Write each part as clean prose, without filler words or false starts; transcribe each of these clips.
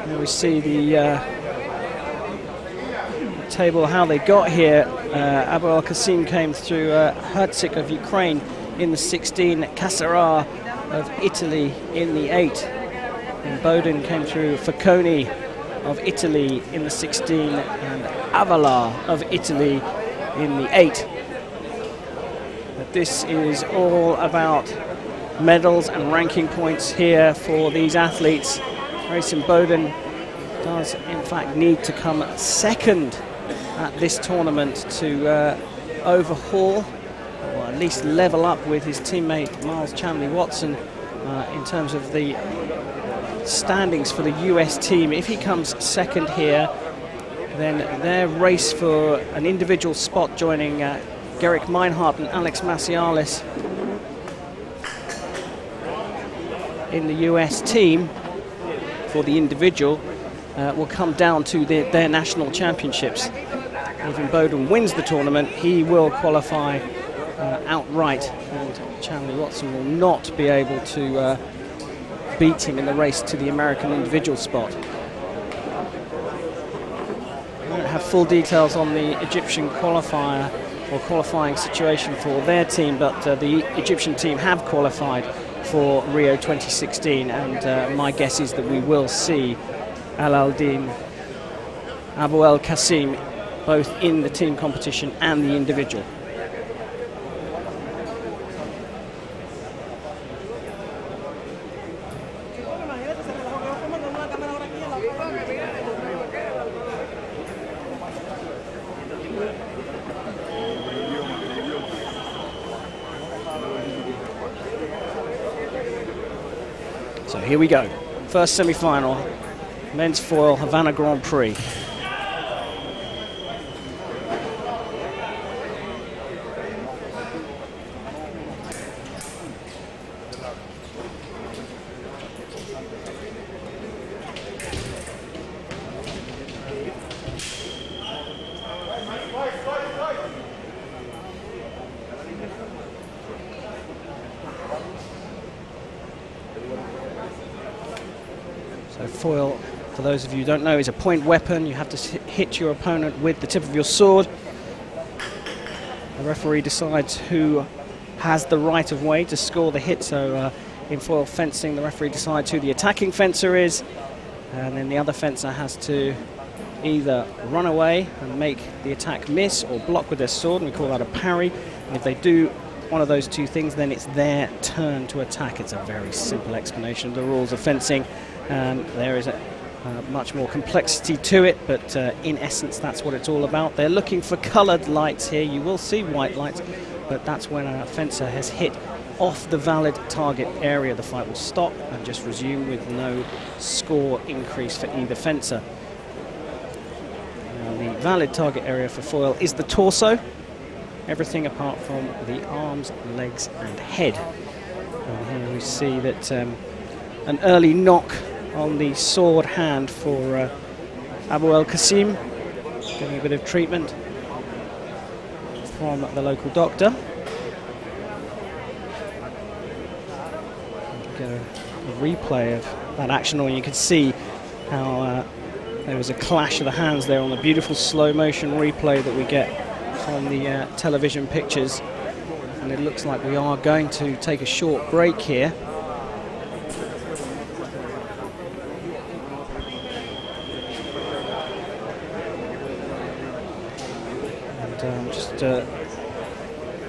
Here we see the table, how they got here. ABOUELKASSEM came through Hertzik of Ukraine in the 16, Cassara of Italy in the 8. IMBODEN came through Facconi of Italy in the 16 and Havannah of Italy in the 8. But this is all about medals and ranking points here for these athletes. IMBODEN does in fact need to come second at this tournament to overhaul or at least level up with his teammate Miles Chamberlain-Watson in terms of the standings for the US team. If he comes second here, then their race for an individual spot joining Gerrit Meinhardt and Alex Macialis in the US team for the individual will come down to their national championships. If IMBODEN wins the tournament, he will qualify outright, and Chamberlain-Watson will not be able to beat him in the race to the American individual spot. I don't have full details on the Egyptian qualifier or qualifying situation for their team, but the Egyptian team have qualified for Rio 2016, and my guess is that we will see Al-Aldin ABOUELKASSEM both in the team competition and the individual. So here we go. First semi-final, men's foil Havannah Grand Prix. So foil, for those of you who don't know, is a point weapon. You have to hit your opponent with the tip of your sword. The referee decides who has the right of way to score the hit. So in foil fencing, the referee decides who the attacking fencer is, and then the other fencer has to either run away and make the attack miss or block with their sword, and we call that a parry. And if they do one of those two things, then it's their turn to attack. It's a very simple explanation of the rules of fencing. There is much more complexity to it, but in essence that's what it's all about. They're looking for coloured lights here. You will see white lights, but that's when a fencer has hit off the valid target area. The fight will stop and just resume with no score increase for either fencer. Now, the valid target area for foil is the torso, everything apart from the arms, legs and head. And here we see that an early knock on the sword hand for ABOUELKASSEM, getting a bit of treatment from the local doctor. Get a replay of that action, or you can see how there was a clash of the hands there on the beautiful slow motion replay that we get from the television pictures. And it looks like we are going to take a short break here.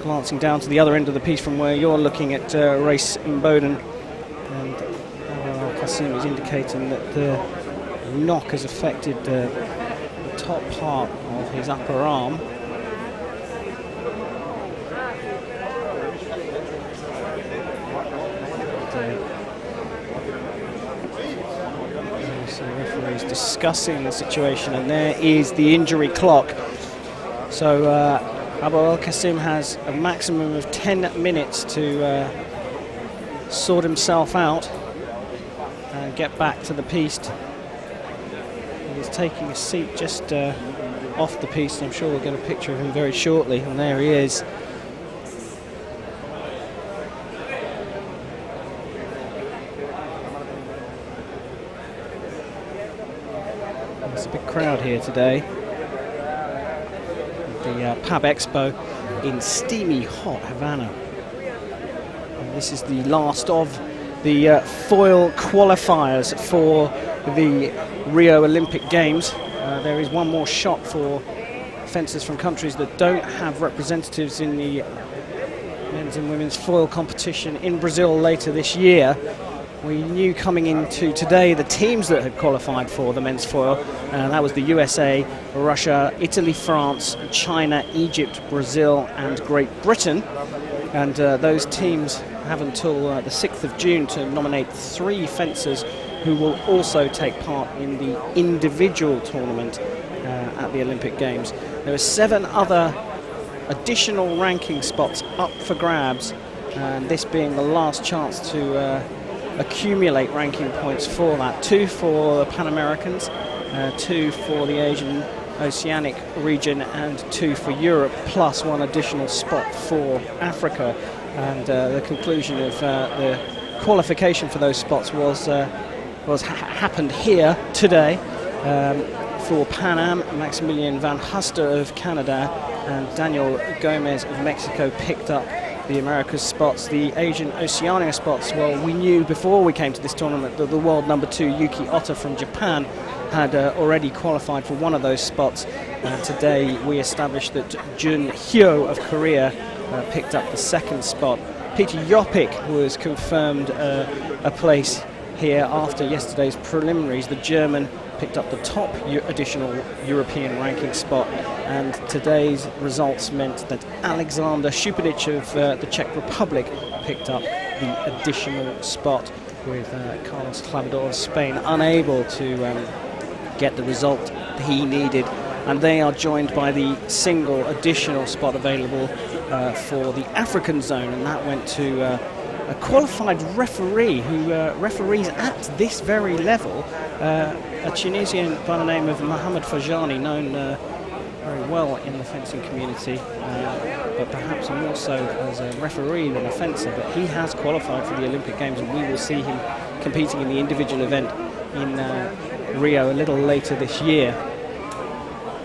Glancing down to the other end of the piece from where you're looking at race IMBODEN, and ABOUELKASSEM is indicating that the knock has affected the top part of his upper arm. So the referee is discussing the situation, and there is the injury clock. So ABOUELKASSEM has a maximum of 10 minutes to sort himself out and get back to the piste. He's taking a seat just off the piste. I'm sure we'll get a picture of him very shortly, and there he is. Big crowd here today. The Pub Expo in steamy hot Havana. And this is the last of the foil qualifiers for the Rio Olympic Games. There is one more shot for fencers from countries that don't have representatives in the men's and women's foil competition in Brazil later this year. We knew coming into today the teams that had qualified for the men's foil. That was the USA, Russia, Italy, France, China, Egypt, Brazil and Great Britain. And those teams have until the 6th of June to nominate 3 fencers who will also take part in the individual tournament at the Olympic Games. There are 7 other additional ranking spots up for grabs, and this being the last chance to accumulate ranking points for that. 2 for the Pan Americans, 2 for the Asian Oceanic region and 2 for Europe, plus 1 additional spot for Africa. And the conclusion of the qualification for those spots happened here today. For Pan Am, Maximilian Van Huster of Canada and Daniel Gomez of Mexico picked up the Americas spots. The Asian Oceania spots, well, we knew before we came to this tournament that the world number 2 Yuki Ota from Japan had already qualified for one of those spots. Today we established that Jun Hyo of Korea picked up the 2nd spot. Peter Jopik was confirmed a place here after yesterday's preliminaries. The German picked up the top additional European ranking spot, and today's results meant that Alexander Šupanić of the Czech Republic picked up the additional spot, with Carlos Clavador of Spain unable to get the result he needed, and they are joined by the single additional spot available for the African zone, and that went to a qualified referee who referees at this very level, a Tunisian by the name of Mohamed Fajani, known very well in the fencing community, but perhaps more so as a referee than a fencer. But he has qualified for the Olympic Games, and we will see him competing in the individual event in Rio a little later this year.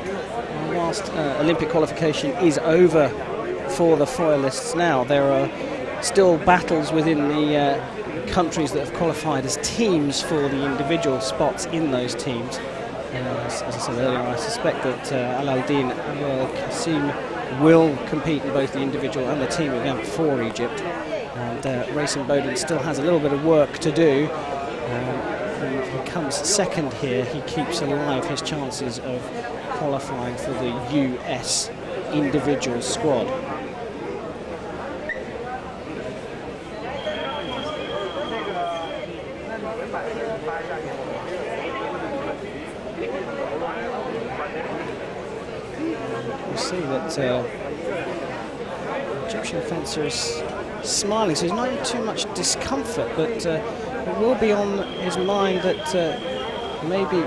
And whilst Olympic qualification is over for the foilists now, there are still battles within the countries that have qualified as teams for the individual spots in those teams. As I said earlier, I suspect that Al-Aldin ABOUELKASSEM will compete in both the individual and the team event for Egypt. And IMBODEN still has a little bit of work to do. If he comes 2nd here, he keeps alive his chances of qualifying for the US individual squad. See that Egyptian fencer is smiling, so he's not in too much discomfort, but it will be on his mind that maybe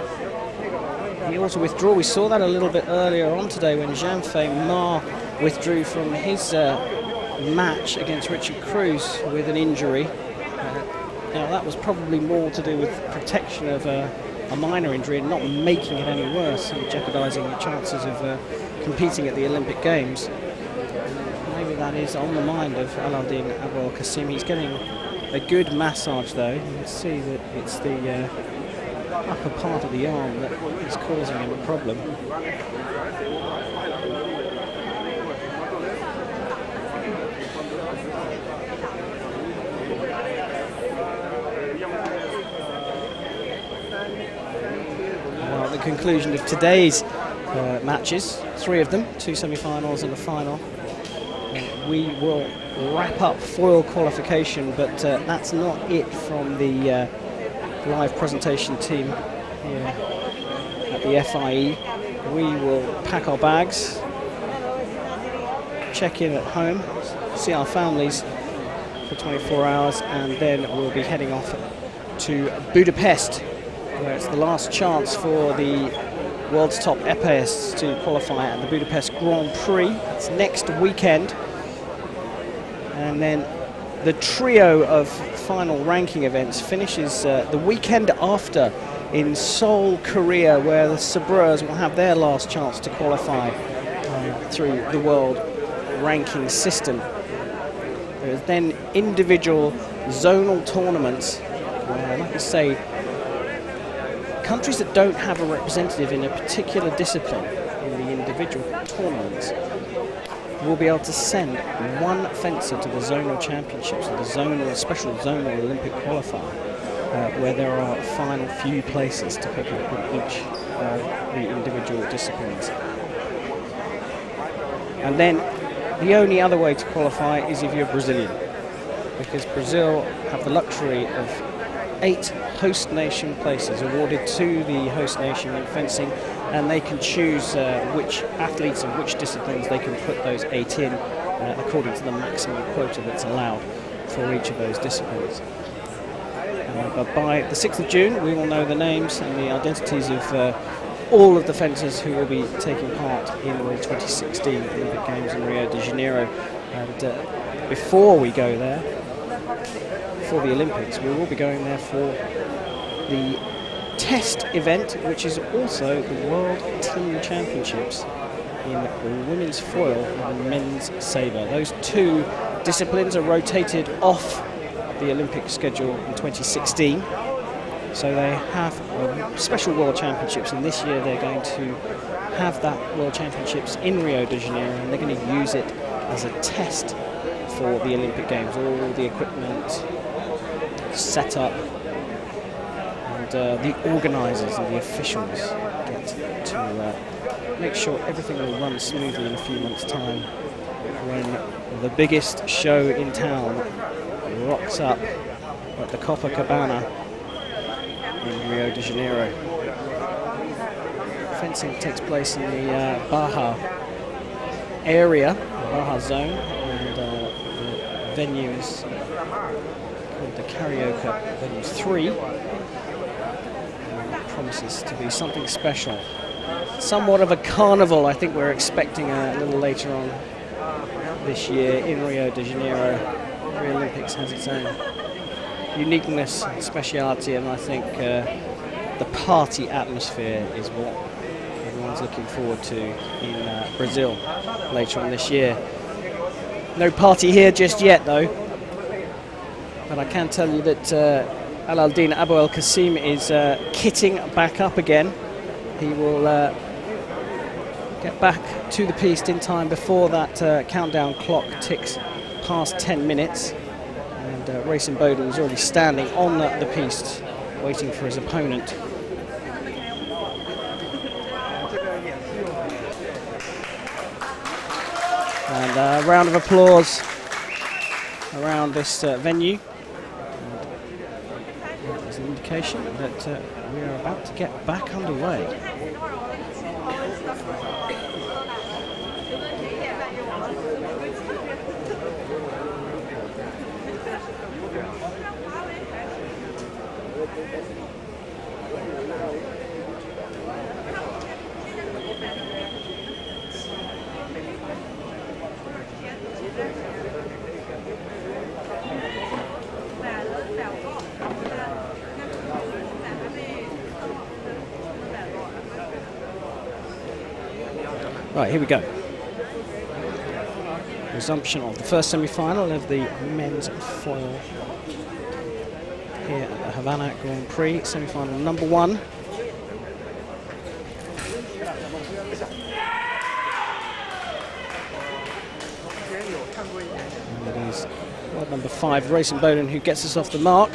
he ought to withdraw. We saw that a little bit earlier on today when Jean-Fé Ma withdrew from his match against Richard Cruz with an injury. Now that was probably more to do with protection of a minor injury and not making it any worse and jeopardising the chances of competing at the Olympic Games. Maybe that is on the mind of Al-Aldin ABOUELKASSEM. He's getting a good massage though. You can see that it's the upper part of the arm that is causing him a problem. Well, at the conclusion of today's matches, 3 of them, 2 semi-finals and a final, we will wrap up foil qualification, but that's not it from the live presentation team here at the FIE. We will pack our bags, check in at home, see our families for 24 hours, and then we'll be heading off to Budapest, where it's the last chance for the world's top epeists to qualify at the Budapest Grand Prix. It's next weekend. And then the trio of final ranking events finishes the weekend after in Seoul, Korea, where the Sabreurs will have their last chance to qualify through the world ranking system. There's then individual zonal tournaments where, like I say, countries that don't have a representative in a particular discipline in the individual tournaments will be able to send one fencer to the zonal championships, or the special zonal Olympic qualifier, where there are a final few places to pick up in each of the individual disciplines. And then the only other way to qualify is if you're Brazilian, because Brazil have the luxury of 8 host nation places awarded to the host nation in fencing, and they can choose which athletes and which disciplines they can put those 8 in according to the maximum quota that's allowed for each of those disciplines. But by the 6th of June, we will know the names and the identities of all of the fencers who will be taking part in the 2016 Olympic Games in Rio de Janeiro. And before we go there, for the Olympics, we will be going there for the test event, which is also the World Team Championships in women's foil and men's sabre. Those 2 disciplines are rotated off the Olympic schedule in 2016. So they have special World Championships, and this year they're going to have that World Championships in Rio de Janeiro, and they're going to use it as a test for the Olympic Games. All the equipment set up, and the organisers and the officials get to make sure everything will run smoothly in a few months' time, when the biggest show in town rocks up at the Copacabana in Rio de Janeiro. Fencing takes place in the Baja area, Baja zone, and the venue is called the Carioca Venue 3. And it promises to be something special. Somewhat of a carnival, I think we're expecting a little later on this year in Rio de Janeiro. The Olympics has its own uniqueness and speciality, and I think the party atmosphere is what everyone's looking forward to in Brazil later on this year. No party here just yet though, but I can tell you that Al-Aldin Abouelkasseem is kitting back up again. He will get back to the piste in time before that countdown clock ticks past 10 minutes. And IMBODEN is already standing on the piste, waiting for his opponent. And a round of applause around this venue. And there's an indication that we are about to get back underway. Right, here we go. Resumption of the first semi-final of the men's foil here at the Havannah Grand Prix, semi-final number 1. And it is world number 5, IMBODEN, who gets us off the mark.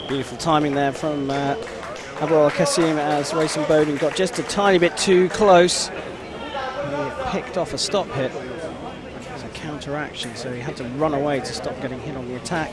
Beautiful timing there from ABOUELKASSEM as Racing Boden got just a tiny bit too close. He picked off a stop hit. It's a counter-action, so he had to run away to stop getting hit on the attack.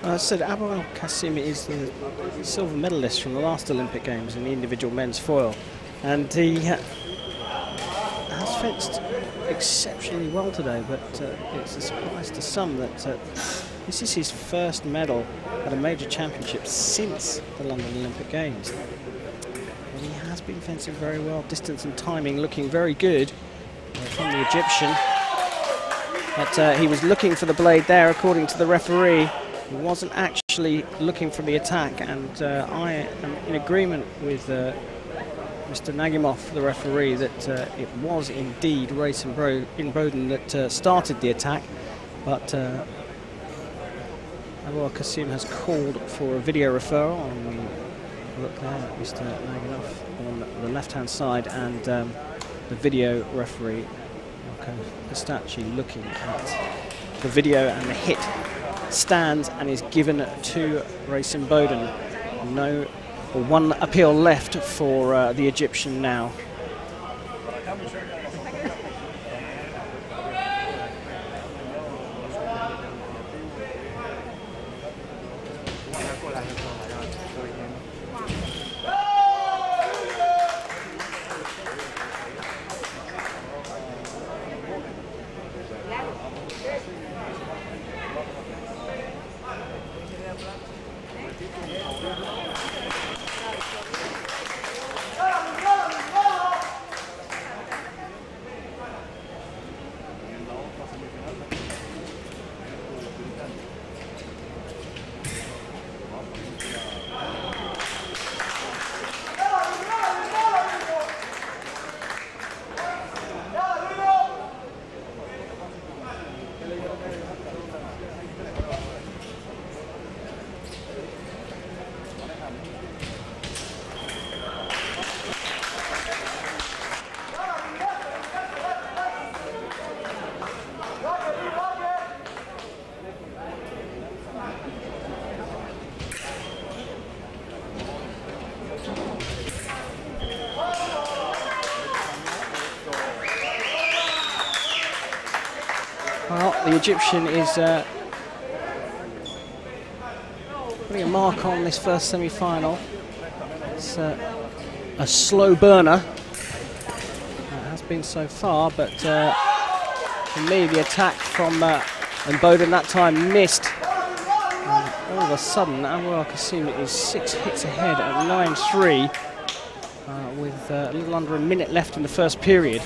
I said ABOUELKASSEM is the silver medalist from the last Olympic Games in the individual men's foil, and he has fenced exceptionally well today, but it's a surprise to some that this is his first medal at a major championship since the London Olympic Games. And he has been fencing very well, distance and timing looking very good from the Egyptian, but he was looking for the blade there according to the referee. He wasn't actually looking for the attack, and I am in agreement with Mr. Nagimov, the referee, that it was indeed Racing Boden that started the attack, but ABOUELKASSEM has called for a video referral, and we look there at Mr. Nagimov on the left-hand side, and the video referee, Pistachi, looking at the video, and the hit stands and is given to Racing Boden. One appeal left for the Egyptian now. Well, the Egyptian is putting a mark on this first semi-final. It's a slow burner. It has been so far, but for me, the attack from IMBODEN that time missed. All of a sudden, ABOUELKASSEM is 6 hits ahead at 9-3 with a little under a minute left in the first period.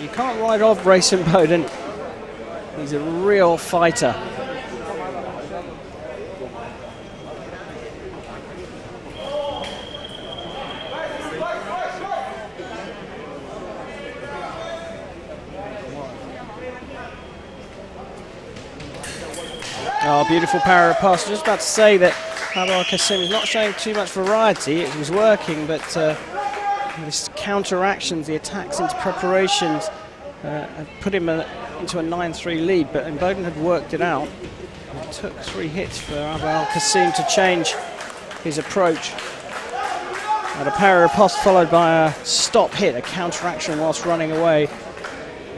You can't write off Race IMBODEN. He's a real fighter. Oh, beautiful power pass. Just about to say that ABOUELKASSEM is not showing too much variety. It was working, but this counter-actions, the attacks into preparations, had put him into a 9-3 lead, but IMBODEN had worked it out. It took 3 hits for ABOUELKASSEM to change his approach. And a power riposte followed by a stop hit, a counter-action whilst running away,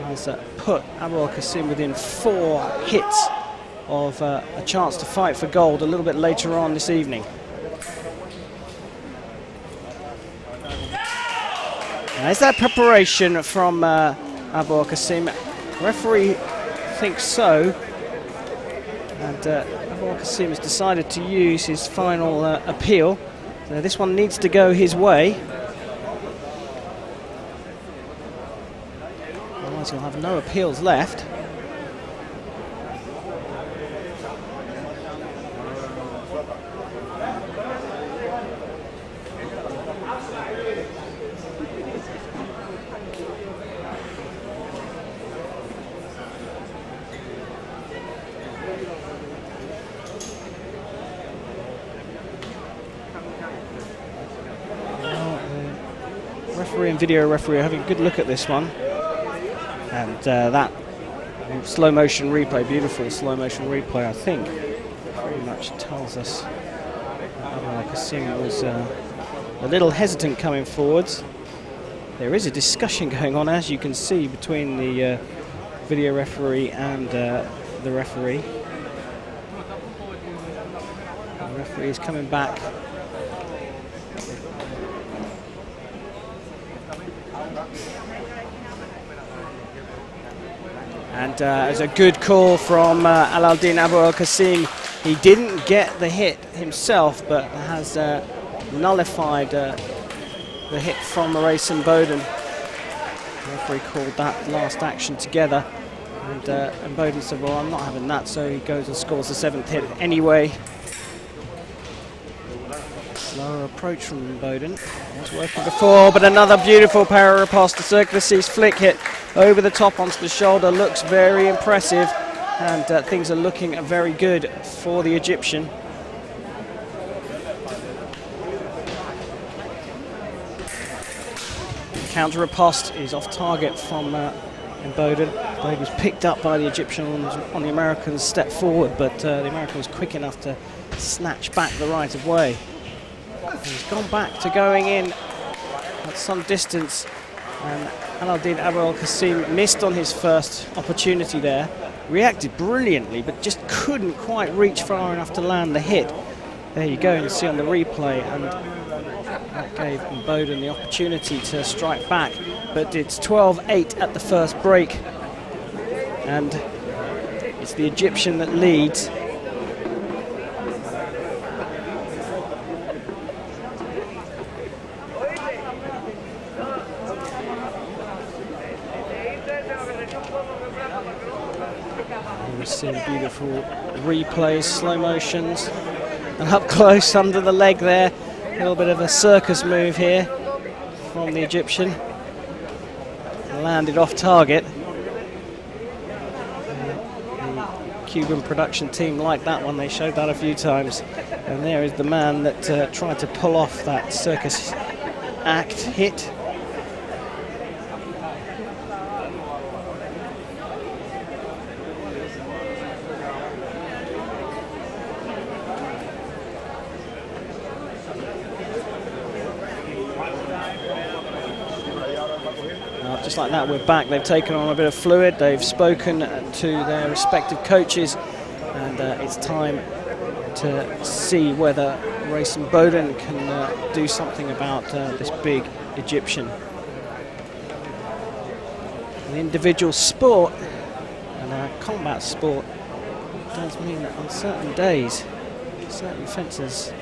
has put ABOUELKASSEM within 4 hits of a chance to fight for gold a little bit later on this evening. Now, is that preparation from ABOUELKASSEM? Referee thinks so, and ABOUELKASSEM has decided to use his final appeal. So this one needs to go his way. Otherwise he'll have no appeals left. Referee and video referee are having a good look at this one, and that slow motion replay, beautiful slow motion replay, I think pretty much tells us ABOUELKASSEM was a little hesitant coming forwards. There is a discussion going on, as you can see, between the video referee and the referee. The referee is coming back. And it's a good call from Alauddin ABOUELKASSEM. He didn't get the hit himself, but has nullified the hit from Race IMBODEN. The referee called that last action together, and IMBODEN said, well, I'm not having that, so he goes and scores the 7th hit anyway. Slower approach from IMBODEN. It was working before, but another beautiful power riposte. The Circular C's flick hit over the top onto the shoulder looks very impressive, and things are looking very good for the Egyptian. Counter riposte is off target from IMBODEN. It was picked up by the Egyptian on the American's step forward, but the American was quick enough to snatch back the right of way. He's gone back to going in at some distance, and Alauddin ABOUELKASSEM missed on his first opportunity there. Reacted brilliantly, but just couldn't quite reach far enough to land the hit. There you go, and see on the replay, and that gave IMBODEN the opportunity to strike back. But it's 12-8 at the first break, and it's the Egyptian that leads. We've seen beautiful replays, slow motions, and up close under the leg there. A little bit of a circus move here from the Egyptian. Landed off target. The Cuban production team liked that one, they showed that a few times. And there is the man that tried to pull off that circus act hit. Just like that, we're back. They've taken on a bit of fluid. They've spoken to their respective coaches, and it's time to see whether Race IMBODEN can do something about this big Egyptian. An individual sport and a combat sport does mean that on certain days, certain fences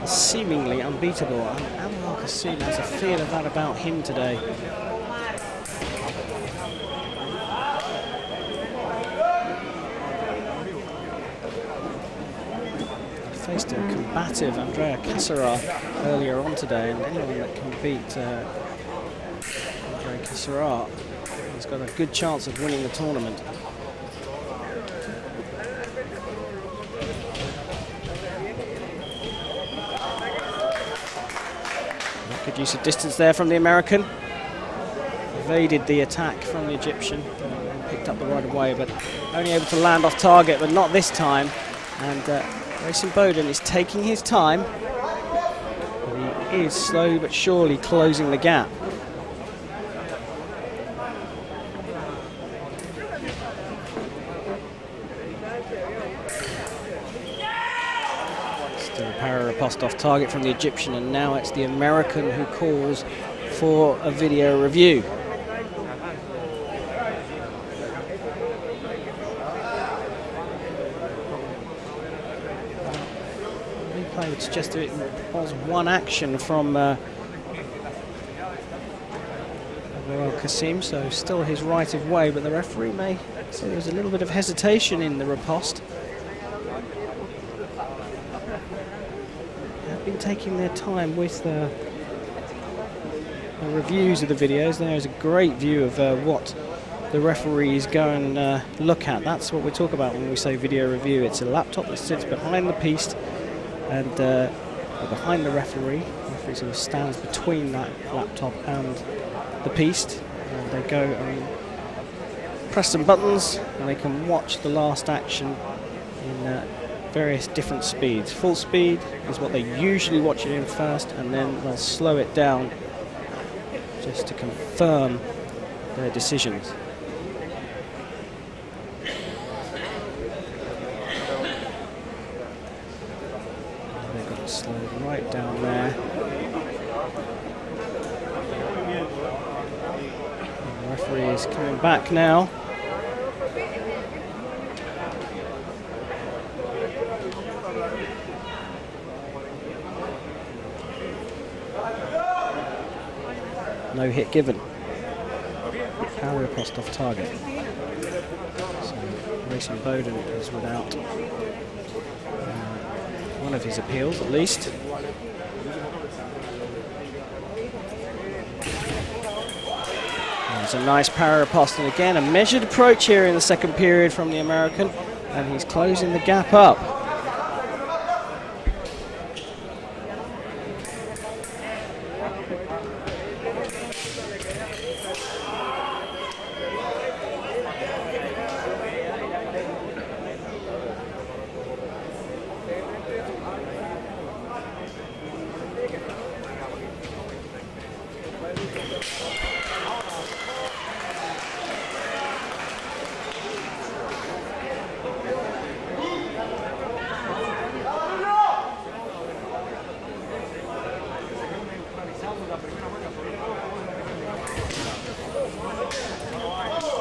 seemingly unbeatable. ABOUELKASSEM has a feel of that about him today. Faced a combative Andrea Cassara earlier on today, and anyone that can beat Andrea Cassara has got a good chance of winning the tournament. Good use of distance there from the American. Evaded the attack from the Egyptian and picked up the right of way, but only able to land off target, but not this time. And IMBODEN is taking his time, but he is slowly but surely closing the gap. Still a para-riposte off target from the Egyptian, and now it's the American who calls for a video review. Replay would suggest that it was one action from ABOUELKASSEM, so still his right of way, but the referee may say there was a little bit of hesitation in the riposte. They've been taking their time with the reviews of the videos. There's a great view of what the referees go and look at. That's what we talk about when we say video review. It's a laptop that sits behind the piece and behind the referee. The referee sort of stands between that laptop and the piece, and they go and press some buttons and they can watch the last action in various different speeds. Full speed is what they usually watch it in first, and then they'll slow it down just to confirm their decisions. They've got it slowed right down there. And the referee is coming back now. No hit given. Power riposte off target. So IMBODEN is without one of his appeals at least. There's a nice power riposte, and again a measured approach here in the second period from the American, and he's closing the gap up.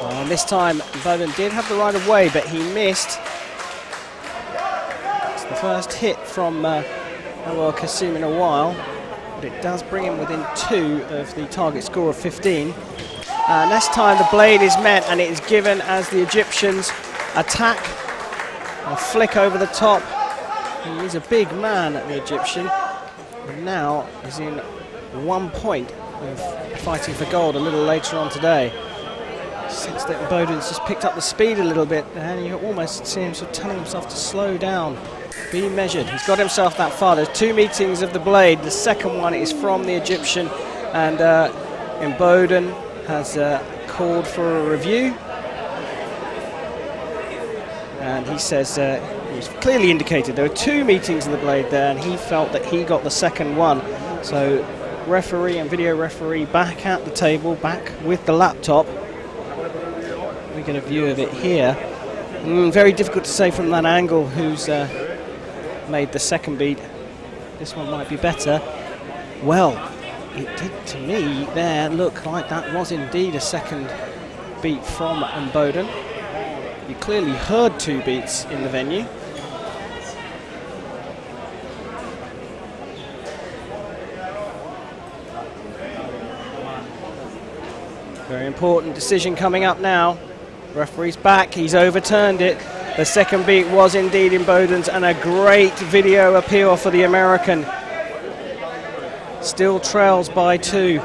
And this time IMBODEN did have the right of way, but he missed. It's the first hit from ABOUELKASSEM in a while, but it does bring him within 2 of the target score of 15. Next time the blade is met, and it is given as the Egyptians attack. A flick over the top. He is a big man, the Egyptian, and now is in 1 point of fighting for gold a little later on today. Since that IMBODEN's just picked up the speed a little bit, and you almost see him sort of telling himself to slow down, be measured. He's got himself that far. There's 2 meetings of the blade. The second one is from the Egyptian, and IMBODEN has called for a review. And he says it was clearly indicated there were 2 meetings of the blade there, and he felt that he got the second one. So referee and video referee back at the table, back with the laptop. We get a view of it here. Very difficult to say from that angle who's made the second beat. This one might be better. Well, it did to me there look like that was indeed a second beat from IMBODEN. You clearly heard 2 beats in the venue. Very important decision coming up now. Referee's back, he's overturned it. The second beat was indeed IMBODEN's, and a great video appeal for the American. Still trails by 2.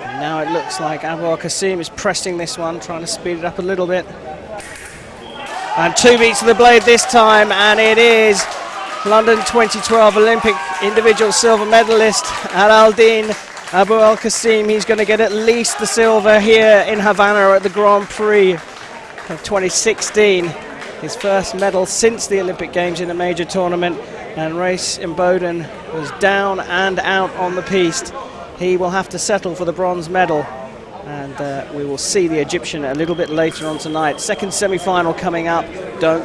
And now it looks like ABOUELKASSEM is pressing this one, trying to speed it up a little bit. And 2 beats to the blade this time, and it is London 2012 Olympic individual silver medalist Al-Din ABOUELKASSEM. He's going to get at least the silver here in Havannah at the Grand Prix of 2016. His first medal since the Olympic Games in a major tournament. And Race IMBODEN was down and out on the piste. He will have to settle for the bronze medal. And we will see the Egyptian a little bit later on tonight. Second semi-final coming up. Don't